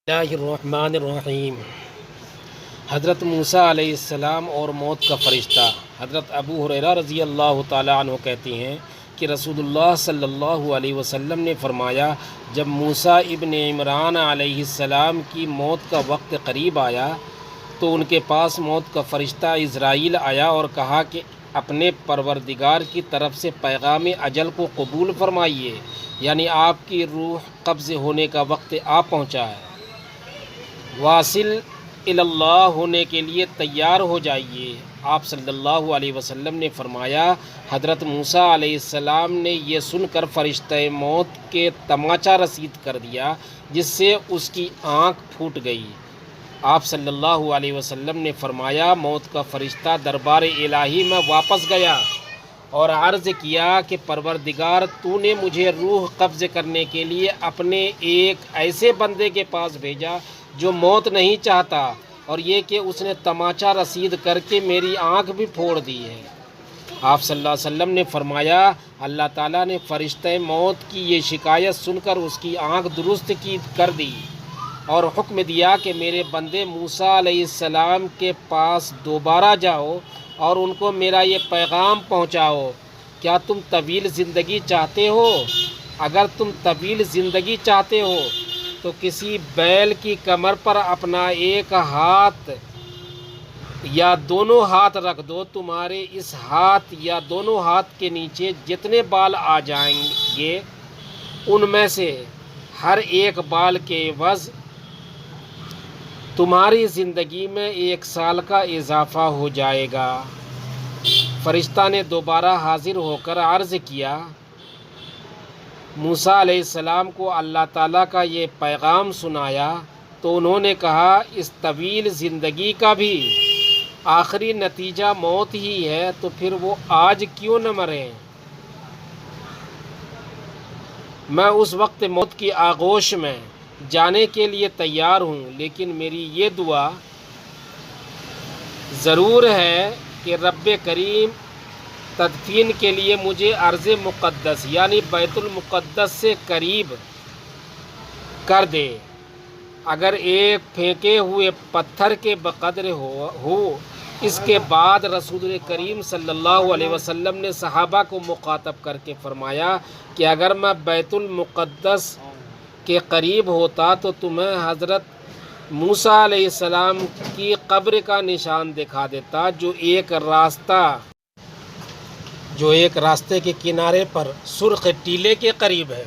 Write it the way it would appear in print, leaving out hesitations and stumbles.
اللہ الرحمن الرحیم۔ حضرت موسیٰ علیہ السلام اور موت کا فرشتہ۔ حضرت ابو ہریرہ رضی اللہ تعالیٰ عنہ کہتے ہیں کہ رسول اللہ صلی اللہ علیہ وسلم نے فرمایا، جب موسیٰ ابن عمران علیہ السلام کی موت کا وقت قریب آیا تو ان کے پاس موت کا فرشتہ عزرائیل آیا اور کہا کہ اپنے پروردگار کی طرف سے پیغام اجل کو قبول فرمائیے، یعنی آپ کی روح قبض ہونے کا وقت آ پہنچا ہے، واصل اللہ ہونے کے لیے تیار ہو جائیے۔ آپ صلی اللہ علیہ وسلم نے فرمایا، حضرت موسیٰ علیہ السلام نے یہ سن کر فرشتہ موت کے تماچا رسید کر دیا، جس سے اس کی آنکھ پھوٹ گئی۔ آپ صلی اللہ علیہ وسلم نے فرمایا، موت کا فرشتہ دربار الہی میں واپس گیا اور عرض کیا کہ پروردگار، تو نے مجھے روح قبض کرنے کے لیے اپنے ایک ایسے بندے کے پاس بھیجا جو موت نہیں چاہتا، اور یہ کہ اس نے تماچا رسید کر کے میری آنکھ بھی پھوڑ دی ہے۔ آپ صلی اللہ علیہ وسلم نے فرمایا، اللہ تعالیٰ نے فرشتہ موت کی یہ شکایت سن کر اس کی آنکھ درست کر دی اور حکم دیا کہ میرے بندے موسیٰ علیہ السلام کے پاس دوبارہ جاؤ اور ان کو میرا یہ پیغام پہنچاؤ۔ کیا تم طویل زندگی چاہتے ہو؟ اگر تم طویل زندگی چاہتے ہو تو کسی بیل کی کمر پر اپنا ایک ہاتھ یا دونوں ہاتھ رکھ دو، تمہارے اس ہاتھ یا دونوں ہاتھ کے نیچے جتنے بال آ جائیں گے ان میں سے ہر ایک بال کے عوض تمہاری زندگی میں 1 سال کا اضافہ ہو جائے گا۔ فرشتہ نے دوبارہ حاضر ہو کر عرض کیا، موسیٰ علیہ السلام کو اللہ تعالیٰ کا یہ پیغام سنایا تو انہوں نے کہا، اس طویل زندگی کا بھی آخری نتیجہ موت ہی ہے، تو پھر وہ آج کیوں نہ مریں؟ میں اس وقت موت کی آغوش میں جانے کے لیے تیار ہوں، لیکن میری یہ دعا ضرور ہے کہ رب کریم تدفین کے لیے مجھے ارض مقدس یعنی بیت المقدس سے قریب کر دے۔ اگر ایک پھینکے ہوئے پتھر کے بقدر ہو۔ اس کے بعد رسول کریم صلی اللہ علیہ وسلم نے صحابہ کو مخاطب کر کے فرمایا کہ اگر میں بیت المقدس کے قریب ہوتا تو تمہیں حضرت موسیٰ علیہ السلام کی قبر کا نشان دکھا دیتا، جو ایک راستے کے کنارے پر سرخ ٹیلے کے قریب ہے۔